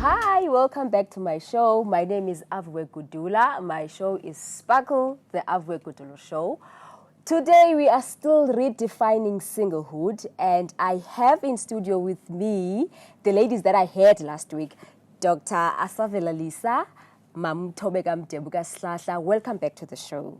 Hi, welcome back to my show. My name is Aviwe Gudula. My show is Sparkle, the Aviwe Gudula Show. Today we are still redefining singlehood, and I have in studio with me the ladies that I had last week, Dr. Asavela Lisa, Tobeka, Sihlahla. Welcome back to the show.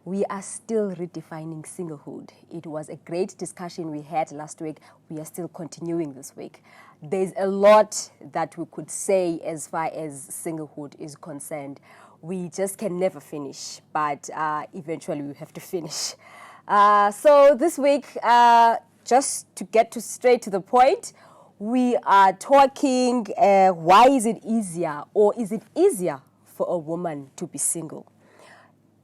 We are still redefining singlehood. It was a great discussion we had last week. We are still continuing this week. There's a lot that we could say as far as singlehood is concerned. We just can never finish, but eventually we have to finish. So this week, just to get straight to the point, we are talking why is it easier, or is it easier for a woman to be single?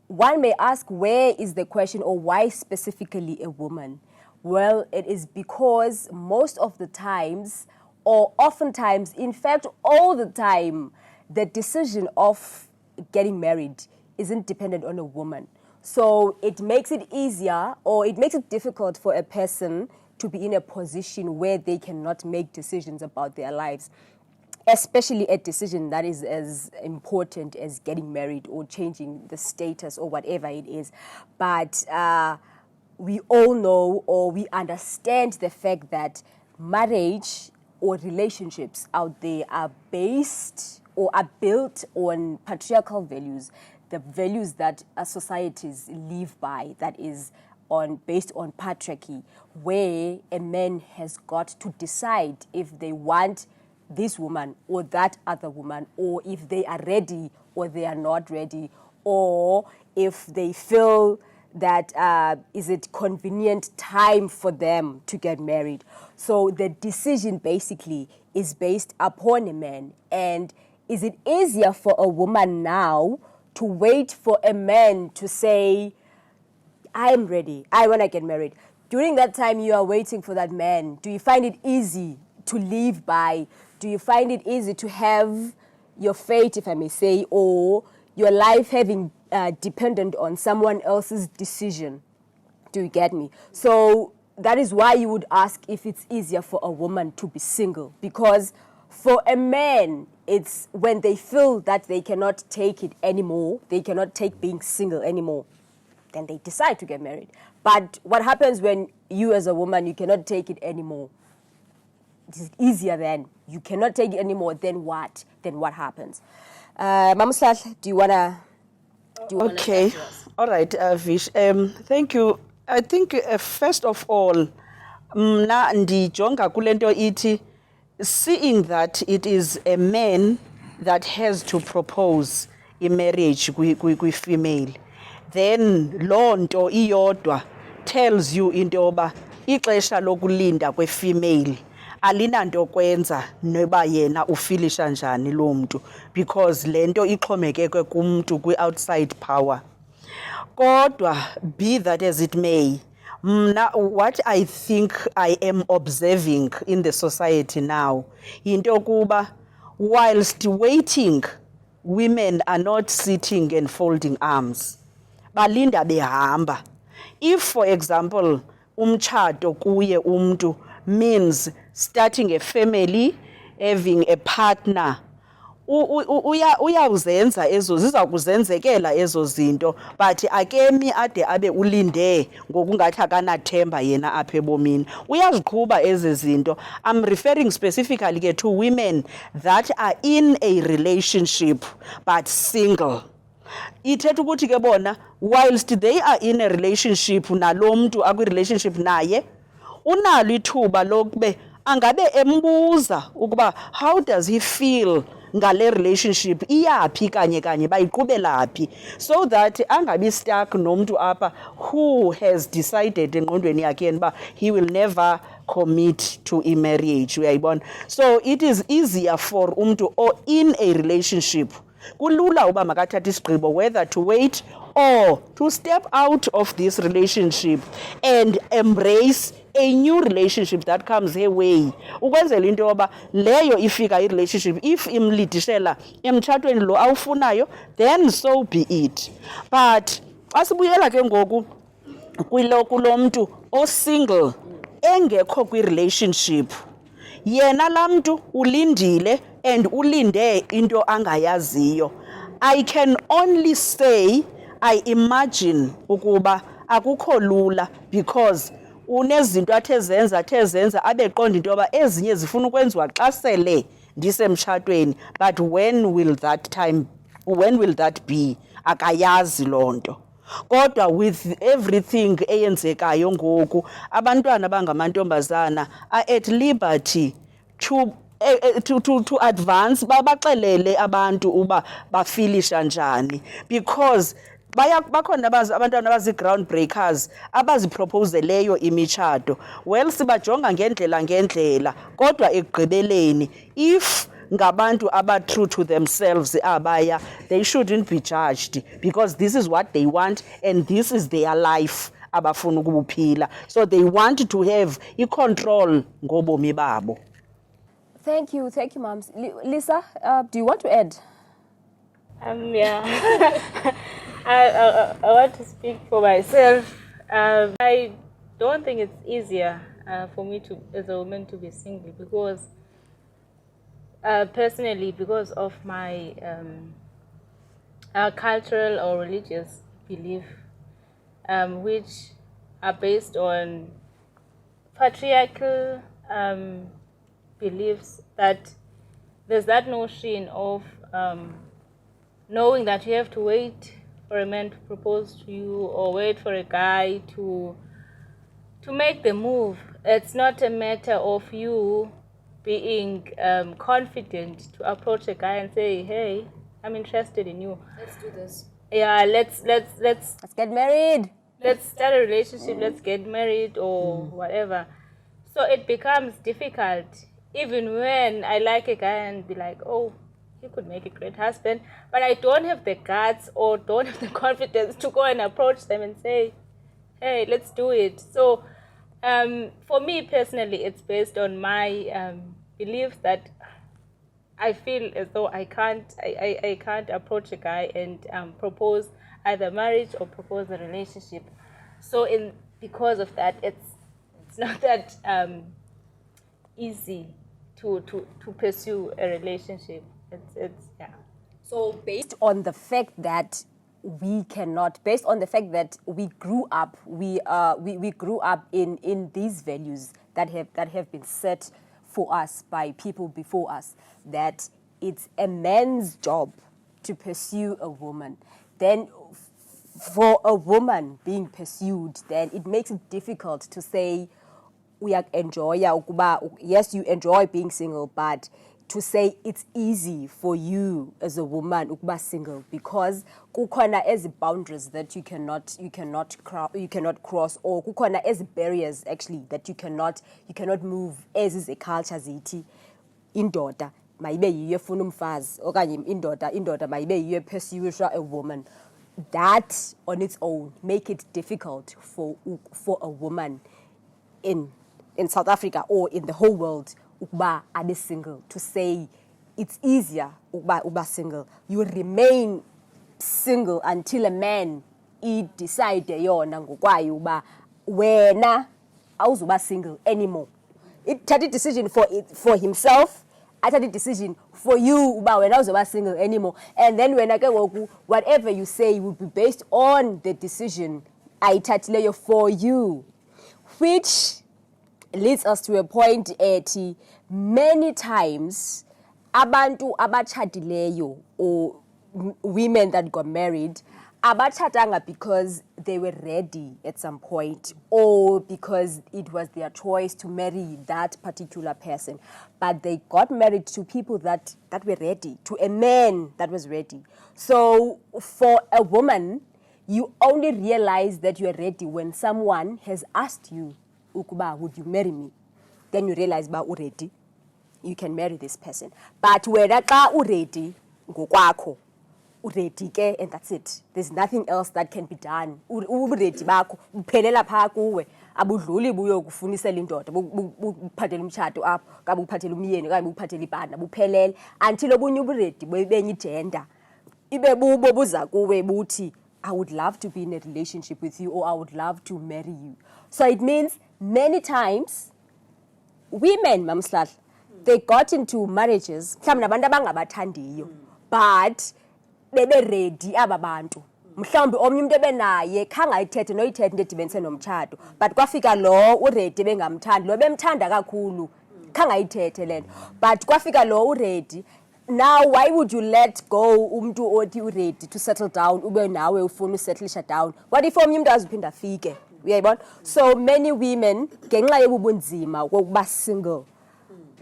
One may ask, where is the question, or why specifically a woman? Well, it is because most of the times, or oftentimes, in fact, all the time, the decision of getting married isn't dependent on a woman. So it makes it easier, or it makes it difficult for a person to be in a position where they cannot make decisions about their lives, especially a decision that is as important as getting married or changing the status or whatever it is. But we all know, or we understand the fact that marriage or relationships out there are based or are built on patriarchal values, the values that societies live by, that is based on patriarchy, where a man has got to decide if they want this woman or that other woman, or if they are ready or they are not ready, or if they feel that is it convenient time for them to get married. So the decision basically is based upon a man. And is it easier for a woman now to wait for a man to say, I'm ready, I want to get married? During that time you are waiting for that man, do you find it easy to live by? Do you find it easy to have your fate, if I may say, or your life having dependent on someone else's decision? Do you get me? So that is why you would ask if it's easier for a woman to be single. Because for a man, it's when they feel that they cannot take it anymore, they cannot take being single anymore, then they decide to get married. But what happens when you as a woman, you cannot take it anymore? It's easier then. You cannot take it anymore. Then what? Then what happens? Mama Sihlahla, do you wanna? Okay. All right, Vish. Thank you. I think first of all, mna ndijonga kulento iti, seeing that it is a man that has to propose in marriage kwi female, then loo nto iyodwa tells you into yoba ixesha lokulinda kwe female alinanto kwenza noba yena ufilisha njani lo mntu, because lento ixhomekeke kumntu kwi-outside power. Kodwa, be that as it may, what I think I am observing in the society now, into kuba, whilst waiting, women are not sitting and folding arms. Balinda behamba. If, for example, umtshato kuye umntu means starting a family, having a partner, uyawuzenza ezo, ziza kuzenzekela ezo zinto, but akemi ade abe ulinde ngokungathi akanathemba yena apha ebomini. Uyaziqhuba ezi zinto. I'm referring specifically ke to women that are in a relationship but single. Ithetha ukuthi ke bona, whilst they are in a relationship nalo mntu akwi-relationship naye, unalo ithuba lokube angabe embuza ukuba how does he feel ngale relationship, iyaphi kanye kanye bayiqhubela phi, so that angabi stuck nomntu apha who has decided engqondweni yakhe uba he will never commit to a marriage. Uyayibona? So it is easier for umntu or in a relationship, kulula uba makathathe isigqibo whether to wait or to step out of this relationship and embrace a new relationship that comes her way, ukwenzela into yoba leyo ifika i-relationship if imlidishela emtshatweni lo awufunayo, then so be it. But xa sibuyela ke ngoku kulo mntu o-single engekho kwi-relationship, yena lamntu ulindile and ulinde into angayaziyo. I can only say I imagine ukuba akukho lula because unezinto athe zenza abeqonda into yoba ezinye zifuna ukwenziwa xa sele ndisemtshatweni, but when will that be? Akayazi loo nto. Kodwa with everything eyenzekayo ngoku, abantwana abangamantombazana are at liberty to advance, babaxelele abantu uba bafilisha njani, because bakhona abantwana abazi-ground breakers abaziproposeleyo imitshato. Well, sibajonga ngendlela, kodwa ekugqibeleni if ngabantu aba-true to themselves abaya, they shouldn't be judged because this is what they want and this is their life abafuna ukubuphila. So they want to have i-control ngobomi babo. Thank you, Moms. Lisa, do you want to add? Yeah. I want to speak for myself. I don't think it's easier for me to, as a woman, to be single because, personally, because of my cultural or religious belief, which are based on patriarchal beliefs, that there's that notion of knowing that you have to wait for a man to propose to you or wait for a guy to make the move. It's not a matter of you being confident to approach a guy and say, hey, I'm interested in you. Let's do this. Yeah, let's get married. Let's start a relationship, let's get married or whatever. So it becomes difficult even when I like a guy and be like, oh, he could make a great husband, but I don't have the guts or don't have the confidence to go and approach them and say, hey, let's do it. So for me personally, it's based on my beliefs that I feel as though I can't approach a guy and propose either marriage or propose a relationship. So because of that, it's not that easy to pursue a relationship. It's yeah. So based on the fact that we grew up, we grew up in these values that have been set for us by people before us, that it's a man's job to pursue a woman. Then for a woman being pursued, then it makes it difficult to say yes, you enjoy being single, but to say it's easy for you as a woman ukuba single, because kukhona ezi boundaries that you cannot cross, or kukhona ezi barriers actually that you cannot move. Ezi ze culture zithi indoda mayibe yiyo efuna umfazi, okanye indoda mayibe yiyo pursue a woman. That on its own make it difficult for a woman in South Africa or in the whole world ukuba abe single, to say it's easier ukuba single. You remain single until a man decide yona ngokwayo uba wena awuzuba single anymore. It take a decision for himself, I take a decision for you uba wena awuzuba single anymore, and then whatever you say will be based on the decision ayithathileyo for you, which leads us to a point ethi many times abantu abachadileyo or women that got married abachadanga because they were ready at some point, or because it was their choice to marry that particular person, but they got married to people that were ready, to a man that was ready. So for a woman, you only realize that you are ready when someone has asked you, ukuba, would you marry me? Then you realize ba already you can marry this person. But wena xa already ngokwakho already ke, and that's it. There's nothing else that can be done. Already bakho uphelela pha kuwe, abudluli buyo kufunisela indoda buphathela umtshato apho, ka buphathela umyeni okanye buphathela ibhanda buphelele until obunye already benye gender ibe bubo buza kuwe buthi I would love to be in a relationship with you, or I would love to marry you. So it means many times women, Mam Sihlahla, they got into marriages mhlawumbi nabantu abangabathandiyo but bebe ready aba bantu mhlawumbi omnye umuntu ebenaye khange ayithethe noyithethe into edibenise nomtshato but kwafika lo uready bengamthandi lo bemthanda kakhulu khange ayithethe lento but kwafika lo uready. Now why would you let go umuntu othi uready to settle down ube nawe ufuna usettlisha down? What if omnye umuntu aziphinda afike? Uyayibona? So many women ngenxa yobunzima kokuba single,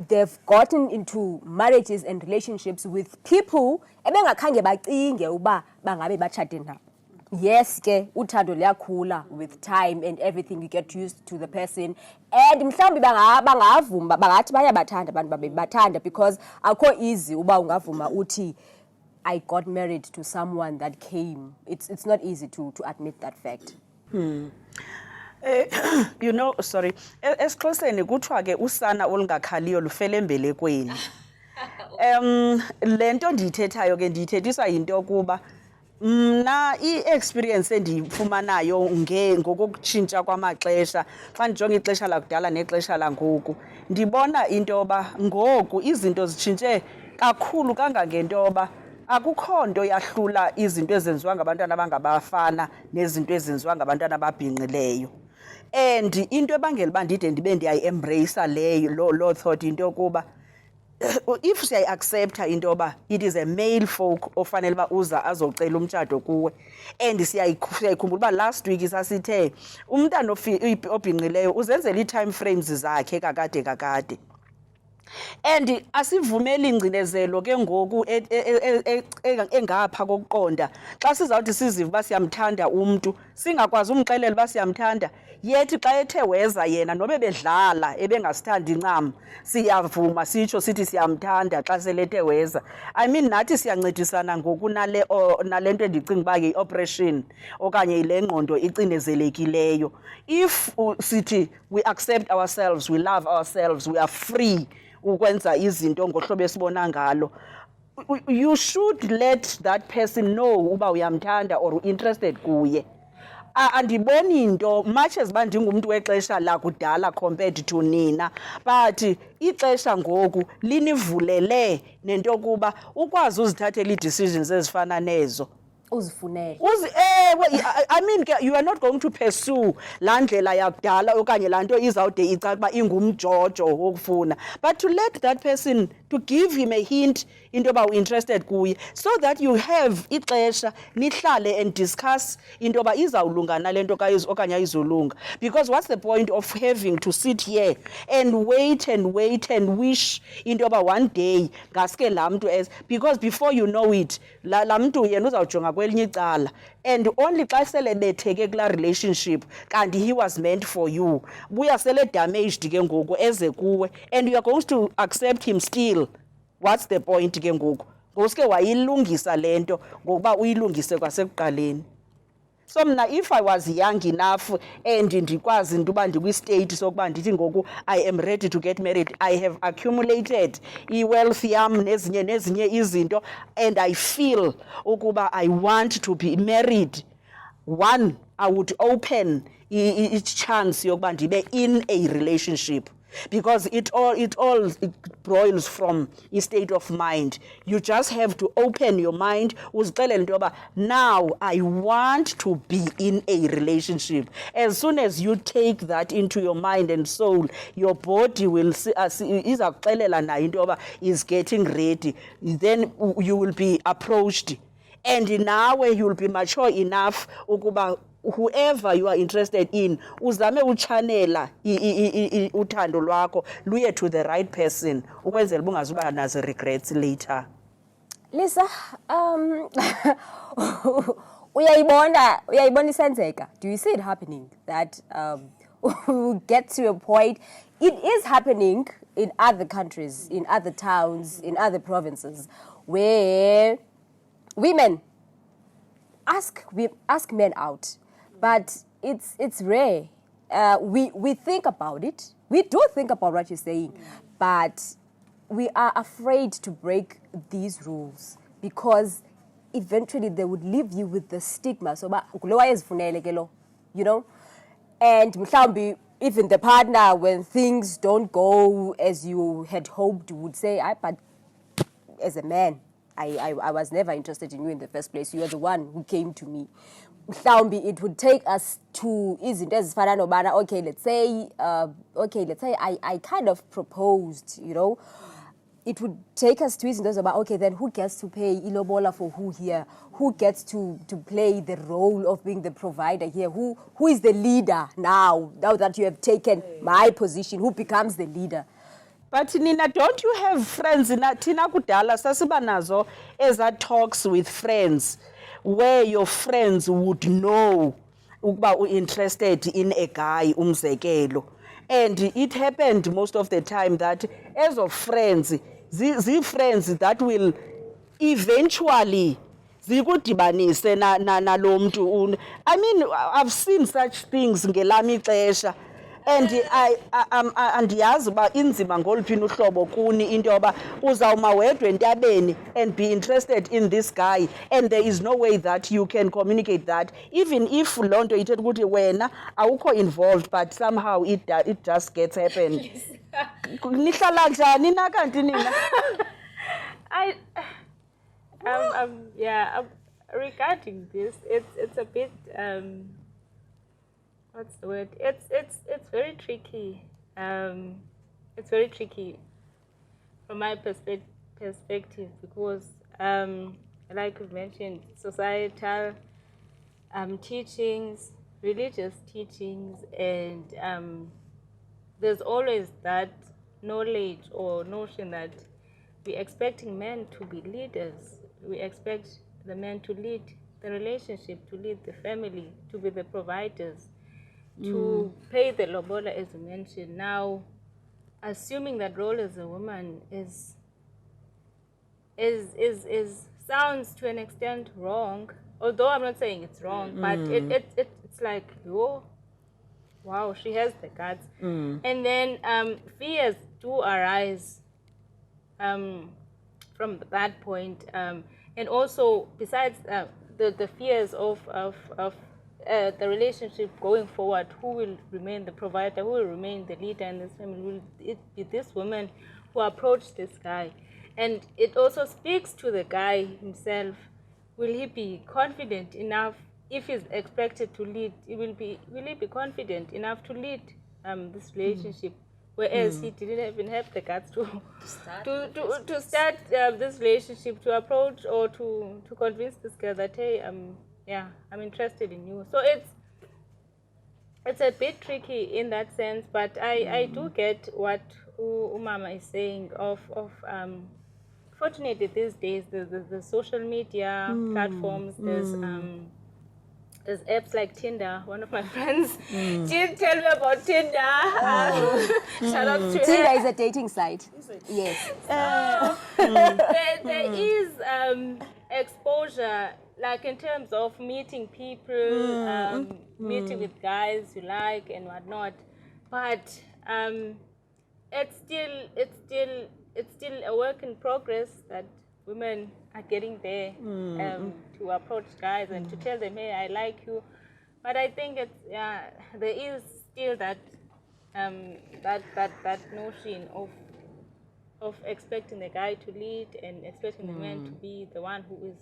they've gotten into marriages and relationships with people ebengakhange bacinge uba bangabe bachate nabo. Yes ke uthando liyakhula with time and everything, you get used to the person and mhlawumbi bangavuma bangathi bayabathanda abantu babebathanda because akho easy uba ungavuma uthi I got married to someone that came. It's not easy to admit that fact. You know, sorry, esiXhoseni kuthiwa ke usana olungakhaliyo lufele embelekweni. Lento ndiyithethayo ke ndiyithethiswa yinto yokuba mna i-experience endiyifumanayo ngokutshintsha kwamaxesha xa ndijonga ixesha lakudala nexesha langoku ndibona into yoba ngoku izinto zitshintshe kakhulu kangangento yoba akukho nto yahlula izinto ezenziwa ngabantwana abangabafana nezinto ezenziwa ngabantwana ababhinqileyo. And into ebangela uba ndide ndibe ndiyayi-embrace leyo loo thought into yokuba if siyayi-accepta into yoba it is a male folk ofanele uba uza azocela umtshato kuwe and siyayikhumbula uba last week sasithe umntana obhinqileyo uzenzela ii-time frames zakhe kakade and asivumeli ingcinezelo ke ngoku engapha kokuqonda xa sizawuthi siziva uba siyamthanda umntu singakwazi umxelela uba siyamthanda yethi xa ethe weza yena nobe bedlala ebengasithandi ncam siyavuma sitsho sithi siyamthanda xa selethe weza. I mean nathi siyancedisana ngoku nale nto endicinga uba yi-operation okanye yile ngqondo icinezelekileyo. If sithi we accept ourselves, we love ourselves, we are free ukwenza izinto ngohlobo esibona ngalo, you should let that person know uba uyamthanda or interested kuye. Andiboni into much as uba ndingumntu wexesha lakudala compared to nina, but ixesha ngoku linivulele nento yokuba ukwazi uzithathela ii-decisions ezifana nezo. Uzifunele. I mean you are not going to pursue laa ndlela yakudala okanye laa nto izawude icaca uba ingumjojo wokufuna, but to let that person, to give him a hint into yoba u-interested kuye so that you have ixesha nihlale and discuss into yoba izawulunga nale nto okanye ayizolunga. Because what's the point of having to sit here and wait and wish into yoba one day ngaske laa mntu as, because before you know it laa mntu yena uzawujonga kwelinye icala and only xa sele betheke kulaa relationship kanti he was meant for you buya sele damaged ke ngoku eze kuwe and you are going to accept him still. What's the point ke ngoku ngosuke wayilungisa le nto ngokuba uyilungise kwasekuqaleni. So mna if I was young enough and ndikwazi into uba ndikwi-state sokuba ndithi ngoku I am ready to get married, I have accumulated i-wealth yam nezinye izinto and I feel ukuba I want to be married, one, I would open i-chance yokuba ndibe in a relationship. Because it all boils from a state of mind. You just have to open your mind. Now I want to be in a relationship. As soon as you take that into your mind and soul, your body will is getting ready. Then you will be approached. And now you will be mature enough ukuba whoever you are interested in uzame uchannela uthando lwakho luye to the right person ukwenzela bungazuba nazo regrets later. Lisa, uyayibona isenzeka? Do you see it happening that we get to a point? It is happening in other countries, in other towns, in other provinces where women ask men out. But it's rare. We think about it. We do think about what you're saying, but we are afraid to break these rules because eventually they would leave you with the stigma. So, you know, and mhlawumbi even the partner, when things don't go as you had hoped, would say, but as a man, I was never interested in you in the first place. You are the one who came to me. It would take us to okay, let's say I kind of proposed, it would take us to those about, okay, then who gets to pay ilobola for who here? Who gets to play the role of being the provider here? Who is the leader now that you have taken my position? Who becomes the leader? But Nina, don't you have friends? Tina kudala sasiba nazo eza talks with friends where your friends would know ukuba interested in a guy umzekelo. And it happened most of the time that as of friends, the friends that will eventually zikudibanise nalo mntu. I mean, I've seen such things ngelami ixesha. And andiyazi uba inzima ngoluphi uhlobo kuni into yoba uzawuma wedwa entabeni and be interested in this guy, and there is no way that you can communicate that, even if loo nto ithetha ukuthi wena awukho involved, but somehow it just gets happened. Nihlala njani na kanti nina? Regarding this, it's a bit what's the word? It's very tricky. It's very tricky from my perspective because, like we mentioned, societal teachings, religious teachings, and there's always that knowledge or notion that we're expecting men to be leaders. We expect the men to lead the relationship, to lead the family, to be the providers, to pay the lobola, as you mentioned. Now, assuming that role as a woman is sounds to an extent wrong, although I'm not saying it's wrong, but it's like, oh, wow, she has the guts. And then fears do arise from that point, and also besides the fears of the relationship going forward, who will remain the provider, who will remain the leader in this family? Will it be this woman who approached this guy? And it also speaks to the guy himself. Will he be confident enough, if he's expected to lead, will he be confident enough to lead this relationship? Whereas he didn't even have the guts to start this relationship, to approach or to convince this girl that, hey, I'm interested in you. So it's a bit tricky in that sense, but I do get what Umama is saying of fortunately these days the social media platforms, there's apps like Tinder. One of my friends did tell me about Tinder. Shout out to Tinder her. is a dating site. Yes. There is exposure, like in terms of meeting people, meeting with guys you like and whatnot, but it's still a work in progress that women are getting there to approach guys and to tell them, hey, I like you. But I think there is still that that notion of expecting the guy to lead and expecting the man to be the one who is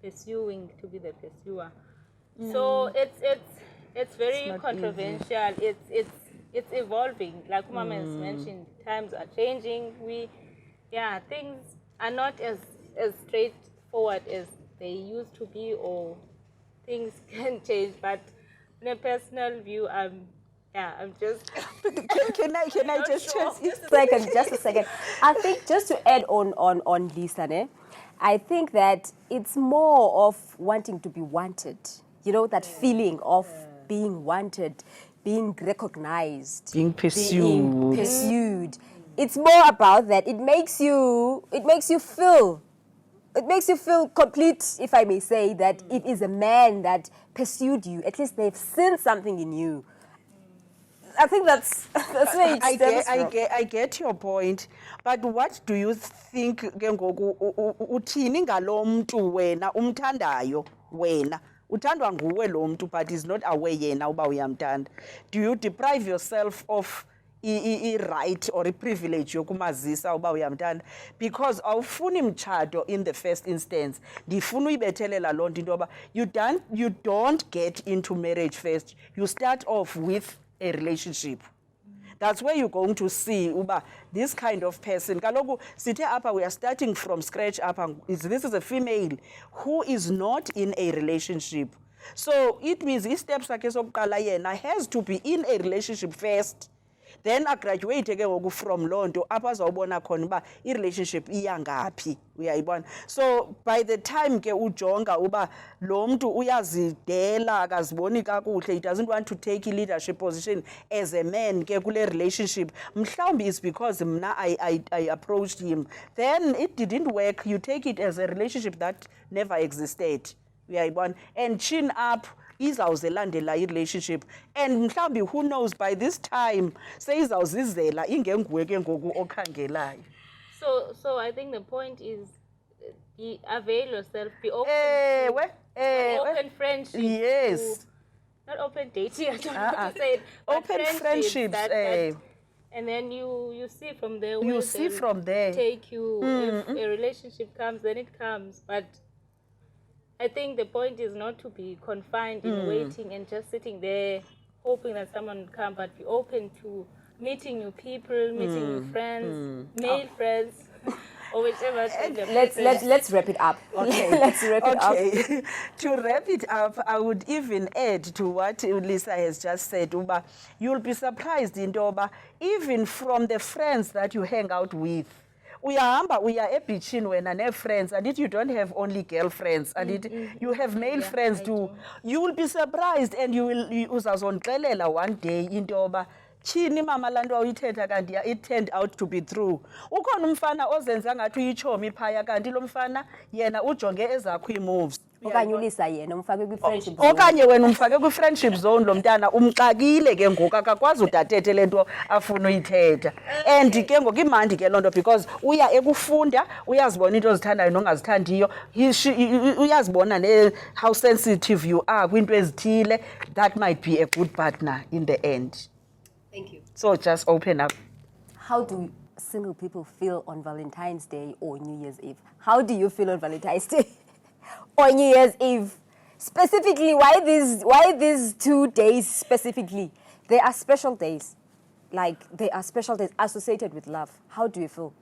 pursuing, to be the pursuer. So it's very controversial. It's evolving. Like Mama has mentioned, times are changing. Things are not as straightforward as they used to be, or things can change. But in a personal view, I'm just. Can I just sure. Just a second. I think just to add on Lisa, I think that it's more of wanting to be wanted. That feeling of being wanted, being recognized, being pursued. It's more about that. It makes you feel complete, if I may say, that it is a man that pursued you. At least they've seen something in you. I think that's where it stems from. I get your point, but what do you think ke ngoku uthini ngalo mntu wena umthandayo wena uthandwa nguwe lo mntu but is not aware yena uba uyamthanda. Do you deprive yourself of i-right or i-privilege yokumazisa uba uyamthanda? Because awufuni mtshato in the first instance. Ndifuna uyibethelela loo nto into yoba you don't get into marriage first. You start off with a relationship. That's where you're going to see uba this kind of person. Kaloku sithe apha we are starting from scratch apha. This is a female who is not in a relationship. So it means i-steps sakhe sokuqala yena has to be in a relationship first. Then agraduate ke ngoku from loo nto apho azawubona khona uba i-relationship iya ngaphi, uyayibona. So by the time ke ujonga uba lo mntu uyazidela akaziboni kakuhle, he doesn't want to take a leadership position as a man ke kule relationship, mhlawumbi is because mna I approached him. Then it didn't work. You take it as a relationship that never existed, uyayibona. And chin up izawuzelandela i-relationship, and mhlawumbi who knows by this time seyizawuzizela ingenguwe ke ngoku okhangelayo. So I think the point is avail yourself, be open open friendship. Yes. Not open dating, I don't know how to say it. Open friendships. And then you see from there. You see from there. Take you. If a relationship comes, then it comes. But I think the point is not to be confined in waiting and just sitting there hoping that someone will come, but be open to meeting new people, meeting new friends, male friends, or whichever. Let's wrap it up. Okay. Let's wrap it up. To wrap it up, I would even add to what Lisa has just said, Uba, you'll be surprised in Toba, even from the friends that you hang out with. We are ebitchini wena ne-friends, and you don't have only girlfriends, and you have male friends too. You will be surprised, and uzazondixelela one day into yoba chini mama laa nto awuyithetha kanti it turned out to be true. Ukhona umfana ozenza ngathi uyitshomi phaya kanti lo mfana yena ujonge ezakho ii-moves. Okanye ulisa yena umfake kwi-friendship zone. Okanye wena umfake kwi-friendship zone lo mntana umxakile ke ngoku akakwazi udathethe le nto afuna uyithetha. And ke ngoku imandi ke loo nto because uya ekufunda, uyazibona into ozithandayo nongazithandiyo, uyazibona how sensitive you are kwinto ezithile. That might be a good partner in the end. Thank you. So just open up. How do single people feel on Valentine's Day or New Year's Eve? How do you feel on Valentine's Day or New Year's Eve? Specifically, why these 2 days specifically? They are special days. Like, they are special days associated with love. How do you feel?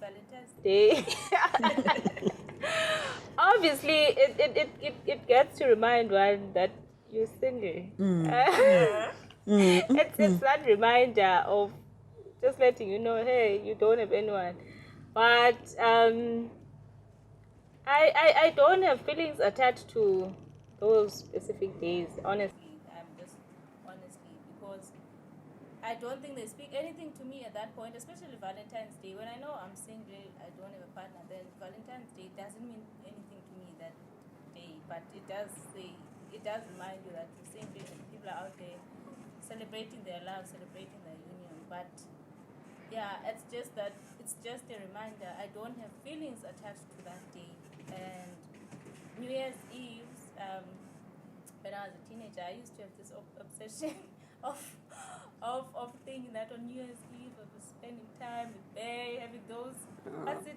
Valentine's Day. Obviously, it gets to remind one that you're single. It's that reminder of just letting you know, hey, you don't have anyone. But I don't have feelings attached to those specific days, honestly. I'm just honestly, because I don't think they speak anything to me at that point, especially Valentine's Day. When I know I'm single, I don't have a partner, then Valentine's Day doesn't mean anything to me that day. But it does remind you that you're single and people are out there celebrating their love, celebrating their union. But yeah, it's just a reminder. I don't have feelings attached to that day. And New Year's Eve, when I was a teenager, I used to have this obsession of thinking that on New Year's Eve I was spending time with Bay, having those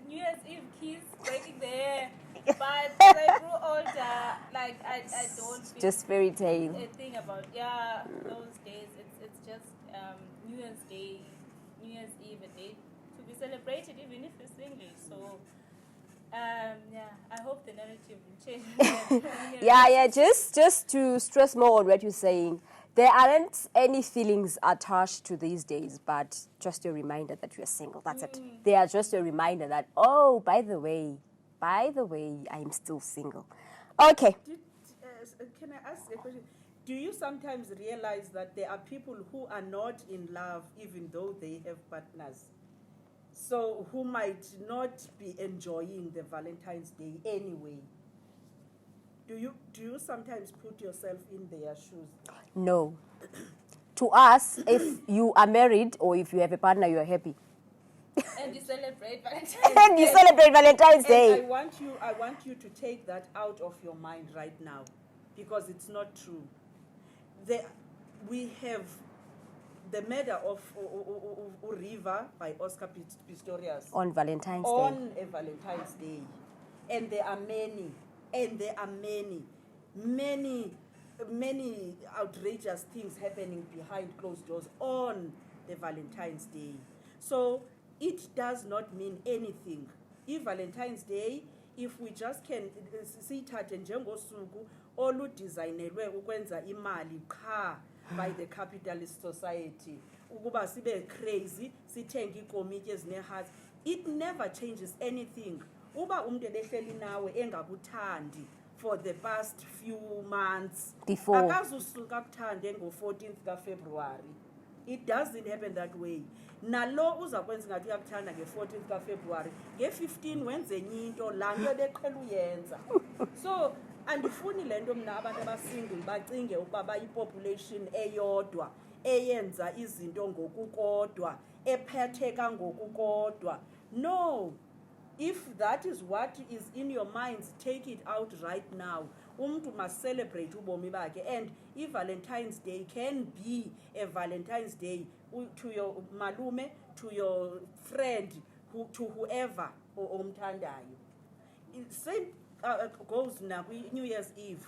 New Year's Eve kiss, breaking the hair. But as I grew older, like I don't feel just fairy tale. A thing about those days. It's just New Year's Day, New Year's Eve, a day to be celebrated, even if you're single. So. I hope the narrative will change. Yeah. Just to stress more on what you're saying, there aren't any feelings attached to these days, but just a reminder that you're single. That's it. They are just a reminder that, oh, by the way, I'm still single. Okay. Can I ask a question? Do you sometimes realize that there are people who are not in love even though they have partners? So who might not be enjoying the Valentine's Day anyway? Do you sometimes put yourself in their shoes? No. To us, if you are married or if you have a partner, you are happy. And you celebrate Valentine's And you celebrate Valentine's And Day. I want you to take that out of your mind right now, because it's not true. We have the murder of River by Oscar Pistorius On Valentine's Day. on a Valentine's Day. And there are many outrageous things happening behind closed doors on the Valentine's Day. So it does not mean anything. If Valentine's Day, if we just can siyithathe njengosuku oludesignelwe ukwenza imali qha by the capitalist society, ukuba sibe crazy, sithenga ikomityi ezine-hearts, it never changes anything. Uba umuntu ebehleli nawe engakuthandi for the past few months, Before. akazusuka akuthande ngo-14th kaFebruary. It doesn't happen that way. Nalo uza kwenza ngathi uyakuthanda nge-14th kaFebruary, nge-15 wenze enye into laa nto ebeqhela uyenza. So andifuni le nto mna abantu abasingle bacinge ukuba bayipopulation eyodwa eyenza izinto ngokukodwa, ephetheka ngokukodwa. No. If that is what is in your minds, take it out right now. Umuntu must celebrate ubomi bakhe, and if Valentine's Day can be a Valentine's Day to your malume, to your friend, to whoever omthandayo. Same goes na New Year's Eve.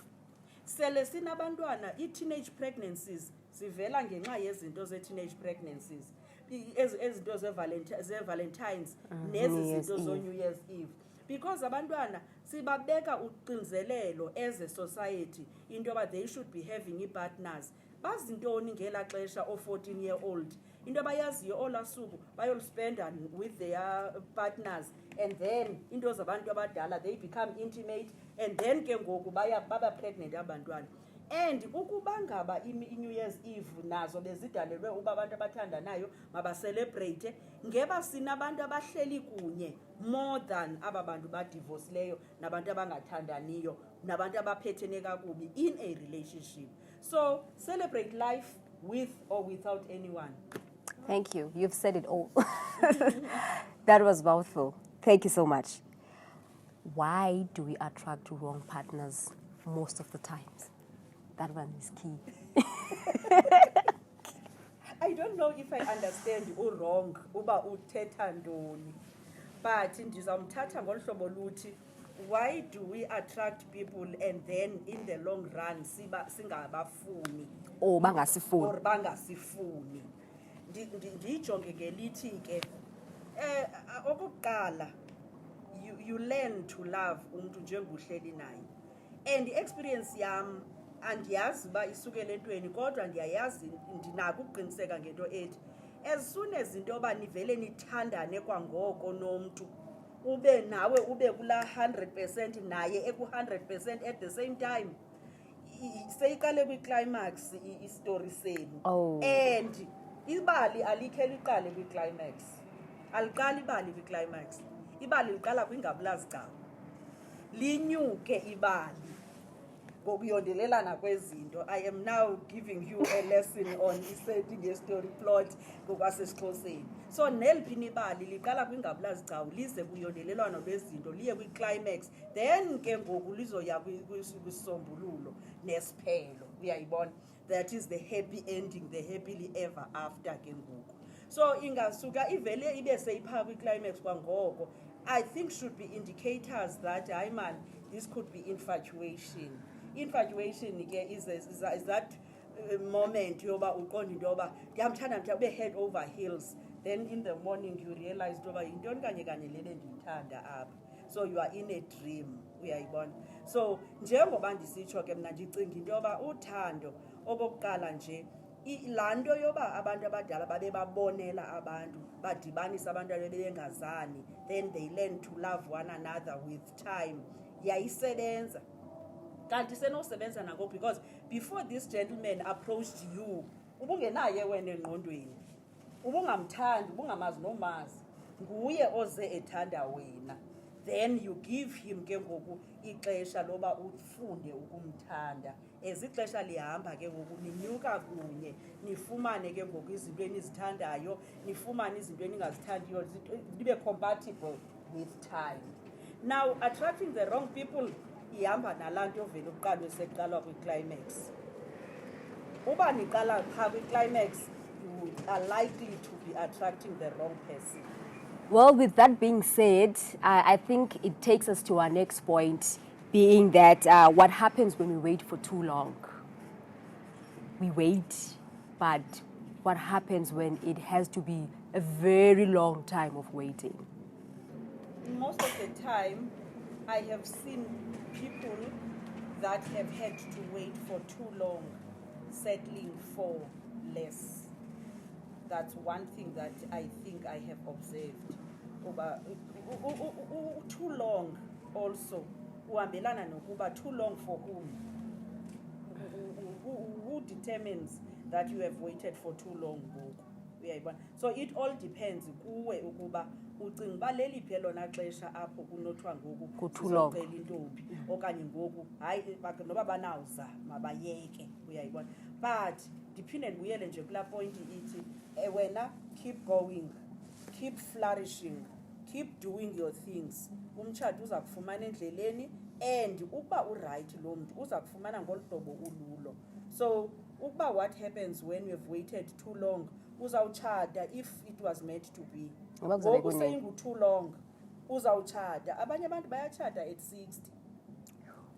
Sele sinabantwana i-teenage pregnancies zivela ngenxa yezinto ze-teenage pregnancies. Ezinto ze-Valentines nezi zinto zo-New Year's Eve, because abantwana sibabeka uxinzelelo as a society into yoba they should be having ii-partners. Bazintoni ngela xesha o-14-year-old into abayaziyo olaa suku bayoluspenda with their partners, and then into zabantu abadala they become intimate, and then ke ngoku baba pregnant abantwana. And ukuba ngaba i-New Year's Eve nazo bezidalelwe uba abantu abathandanayo mabacelebrate, ngeba sinabantu abahleli kunye more than aba bantu badivorcileyo nabantu abangathandaniyo nabantu abaphethene kakubi in a relationship. So celebrate life with or without anyone. Thank you. You've said it all. That was mouthful. Thank you so much. Why do we attract wrong partners most of the times? That one is key. I don't know if I understand wrong uba uthetha ntoni, but ndizamthatha ngolu hlobo luthi, why do we attract people and then in the long run singabafuni Or bangasifuni. or bangasifuni? Ndijonge ngelithi ke okokuqala, you learn to love umuntu njengohleli naye, and experience yam andiyazi uba isukele entweni, kodwa ndiyayazi ndinako ukuqiniseka ngento ethi as soon as into yoba nivele nithandane kwangoko nomntu, ube nawe ube kulaa 100% naye eku-100% at the same time, seyiqale kwi-climax istori senu. Oh. And ibali alikhe liqale kwi-climax, aliqali ibali kwi-climax, ibali liqala kwingabulazigcawu, linyuke ibali ngokuyondelelana kwezinto. I am now giving you a lesson on setting a story plot ngokwasesiXhoseni. So neliphi ibali liqala kwingabulazigcawu lize kuyondelelana lwezinto liye kwi-climax, then ke ngoku lizoya kwisisombululo nesiphelo. Uyayibona? That is the happy ending, the happily ever after ke ngoku. So ingasuka ivele ibe seyipha kwi-climax kwangoko, I think should be indicators that, hayi man, this could be infatuation. Infatuation ke is that moment yoba uqonda into yoba ndiyamthanda mntu ube head over heels, then in the morning you realize yoba yintoni kanye lele ndiyithanda apha. So you are in a dream. Uyayibona? So njengoba ndisitsho ke mna ndicinga into yoba uthando okokuqala nje laa nto yoba abantu abadala babe babonela abantu badibanisa abantu abebengazani, then they learn to love one another with time, yayisebenza. Kanti senosebenza nako, because before this gentleman approached you, ubungenaye wena engqondweni, ubungamthandi, ubungamazi nomazi, nguye oze ethanda wena, then you give him ke ngoku ixesha loba ufunde ukumthanda ixesha lihamba ke ngoku ninyuka kunye nifumane ke ngoku izinto enizithandayo nifumane izinto eningazithandiyo nibe compatible with time. Now attracting the wrong people ihamba nalaa nto vele uqalwe sekuqalwa kwi-climax. Uba niqala phaa kwi-climax, you are likely to be attracting the wrong person. Well, with that being said, I think it takes us to our next point, being that what happens when we wait for too long? We wait, but what happens when it has to be a very long time of waiting? Most of the time, I have seen people that have had to wait for too long, settling for less. That's one thing that I think I have observed. Too long also. Too long for whom? Who determines that you have waited for too long? So it all depends kuwe ukuba ucinga uba leliphi elona xesha apho kunothiwa ngoku sizocela intombi okanye ngoku hayi noba banawuza mabayeke uyayibona. But ndiphinde ndibuyele nje kulaa point ithi wena keep going, keep flourishing, keep doing your things. Umtshato uza kufumana endleleni and ukuba urayithi loo mntu uza kufumana ngolu hlobo ululo. So ukuba what happens when you have waited too long, uzawutshata if it was meant to be. Ngoku seyingu-too long uzawutshata. Abanye abantu bayatshata at 60.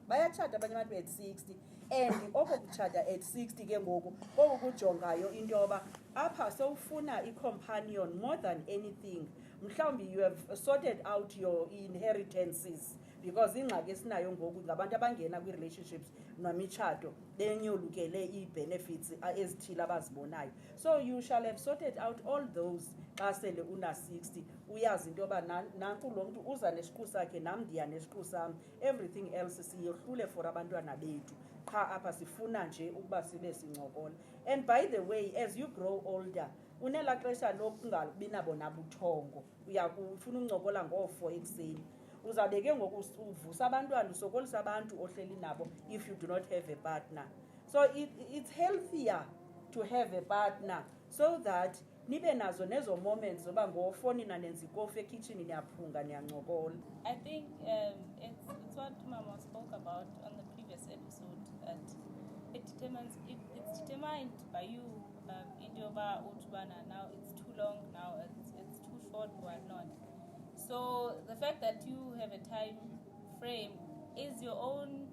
Bayatshata abanye abantu at 60. And oko kutshata at 60 ke ngoku oku kujongayo into yoba apha sewufuna i-companion more than anything. Mhlawumbi you have sorted out your inheritances, because ingxaki esinayo ngoku ngabantu abangena kwi-relationships nomitshato benyolukele ii-benefits ezithile abazibonayo. So you shall have sorted out all those xa sele una-60 uyazi into yoba nanku lo mntu uza nesiqu sakhe nam ndiya nesiqu sam, everything else siyohlule for abantwana bethu. Qha apha sifuna nje ukuba sibe sincokola. And by the way, as you grow older, unela xesha lokungabi nabo nabuthongo. Uyafuna uncokola ngo-4 ekuseni. Uzabe ke ngoku uvusa abantwana usokolisa abantu ohleli nabo if you do not have a partner. So it's healthier to have a partner so that nibe nazo nezo moments zoba ngofoni nanenza ikofi ekitchen niyaphunga niyancokola. I think it's what Mama spoke about on the previous episode, that it's determined by you. Indioba utubana, now it's too long, now it's too short, whatnot. So the fact that you have a time frame is your own.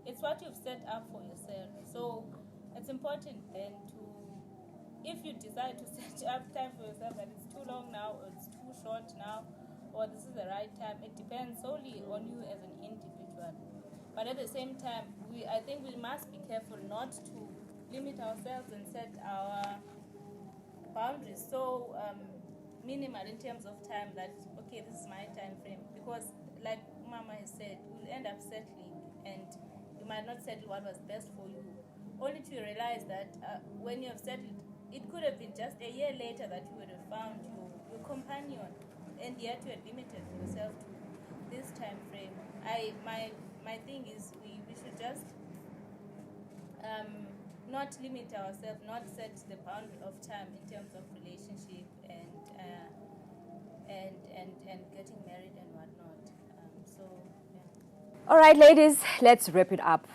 It's what you've set up for yourself. So it's important then to, if you decide to set up time for yourself that it's too long now, or it's too short now, or this is the right time, it depends solely on you as an individual. But at the same time, I think we must be careful not to limit ourselves and set our boundaries so minimal in terms of time that, okay, this is my time frame. Because like Mama has said, we'll end up settling and you might not settle what was best for you, only to realize that when you have settled, it could have been just a year later that you would have found your companion, and yet you had limited yourself to this time frame. My thing is we should just not limit ourselves, not set the boundary of time in terms of relationship and getting married and whatnot. So yeah. All right, ladies, let's wrap it up.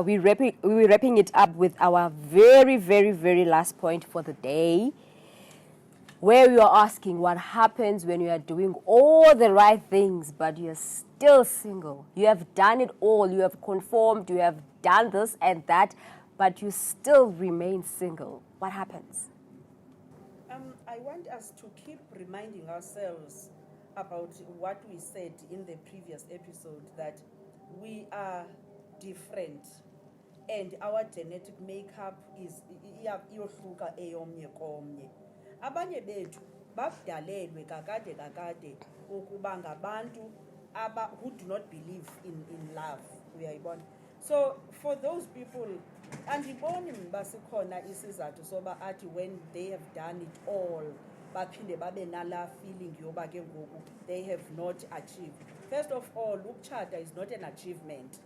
We're wrapping it up with our very, very, very last point for the day, where we are asking what happens when you are doing all the right things, but you're still single. You have done it all. You have conformed. You have done this and that, but you still remain single. What happens? I want us to keep reminding ourselves about what we said in the previous episode, that we are different and our genetic makeup is iyohluka eyomnye komnye. Abanye bethu bakudalelwe kakade ukuba ngabantu who do not believe in love. Uyayibona? So for those people, andiboni basikhona isizathu soba athi when they have done it all baphinde babe nala feeling yoba ke ngoku they have not achieved. First of all, ukutshata is not an achievement.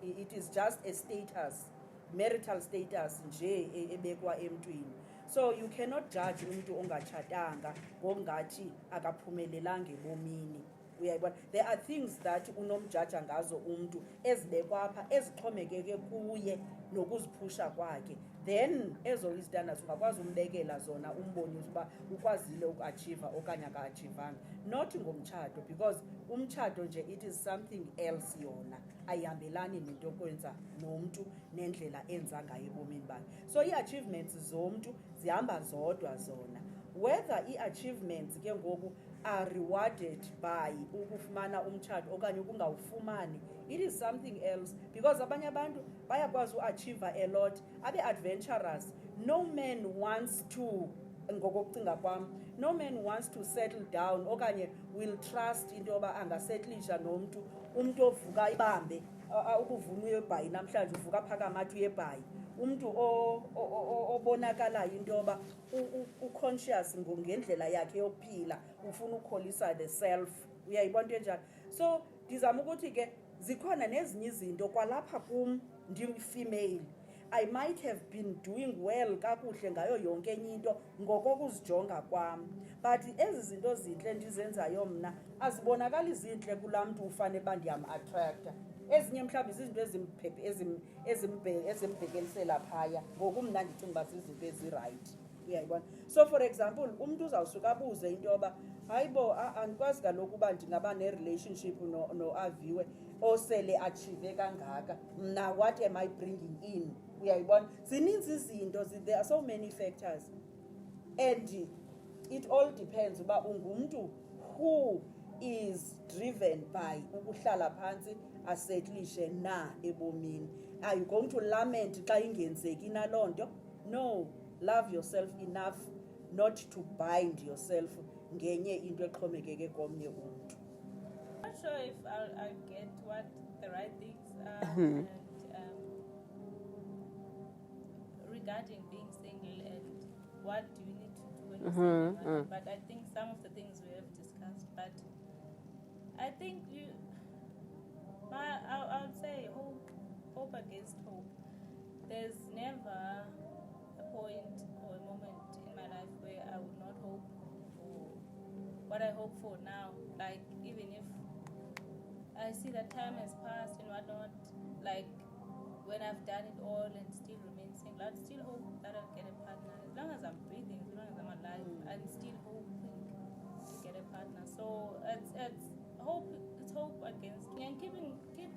It is just a status, marital status nje ebekwa emntwini. So you cannot judge umuntu ongatshatanga ngongathi akaphumelelanga ebomini. Uyayibona, there are things that unomjaja ngazo umuntu ezibekwa apha ezixhomekeke kuye nokuziphusha kwakhe. Then ezo standards ungakwazi umbekela zona umbonise uba ukwazile ukuachieve okanye akaachivanga, not ngomtshato, because umtshato nje it is something else yona, ayihambelani nento okwenza nomuntu nendlela enza ngayo ebomini bakhe. So ii-achievements zomntu zihamba zodwa zona. Whether ii-achievements ke ngoku are rewarded by ukufumana umtshato okanye ukungawufumani, it is something else, because abanye abantu bayakwazi uachieve a lot, abe adventurous. No man wants to, ngokokucinga kwam, no man wants to settle down okanye will trust into yoba angasettlisha nomntu, umntu ovuka ibambe ukuvuna uyebhayi namhlanje uvuka phakama athi uyebhayi, umntu obonakalayo into yoba uconscious ngendlela yakhe yokuphila, ufuna ukholisa the self. Uyayibona into enjalo. So ndizama ukuthi ke zikhona nezinye izinto kwalapha kum ndi-female, I might have been doing well kakuhle ngayo yonke enye into ngokokuzijonga kwam, but ezi zinto zintle ndizenzayo mna azibonakali zintle kulaa mntu ufane uba ndiyam-attracta. Ezinye mhlawumbi zizinto ezimbhekelisela phaya, ngoku mna ndicinga uba zizinto ezirayithi. Uyayibona. So for example, umntu uzawusuka abuze into yoba hayibo andikwazi kaloku uba ndingaba ne-relationship no-Aviwe osele achieve kangaka, mna what am I bringing in? Uyayibona, zininzi izinto, there are so many factors, and it all depends uba ungumntu who is driven by ukuhlala phansi asettlishe na ebomini. Are you going to lament xa ingenzeki naloo nto? No, love yourself enough not to bind yourself ngenye into exhomekeke komnye umntu. I'm not sure if I'll get what the right things are and regarding being single and what do you need to do when you're single. But I think some of the things we have discussed, but I think I would say hope against hope. There's never a point or a moment in my life where I would not hope for what I hope for now. Like, even if I see that time has passed and whatnot, like when I've done it all and still remain single, I'd still hope that I'll get a partner. As long as I'm breathing, as long as I'm alive, I'm still hoping to get a partner. So it's hope. It's hope against, and keep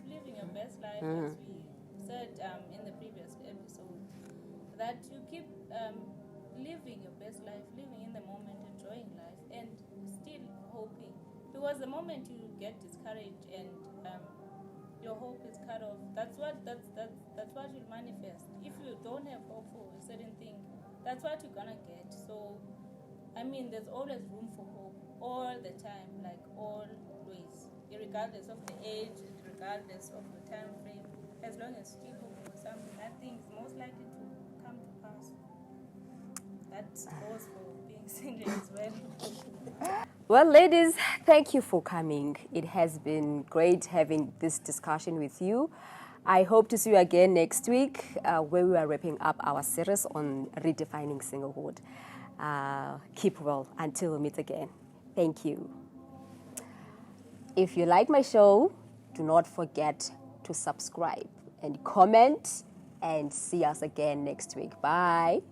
living your best life, as we said in the previous episode, that you keep living your best life, living in the moment, enjoying life, and still hoping. Because the moment you get discouraged and your hope is cut off, that's what you'll manifest. If you don't have hope for a certain thing, that's what you're gonna get. So, I mean, there's always room for hope all the time, like always, regardless of the age, regardless of the time frame. As long as you still hope for something, I think is most likely to come to pass. That goes for being single as well. Well, ladies, thank you for coming. It has been great having this discussion with you. I hope to see you again next week where we are wrapping up our series on redefining singlehood. Keep well until we meet again. Thank you. If you like my show, do not forget to subscribe and comment, and see us again next week. Bye.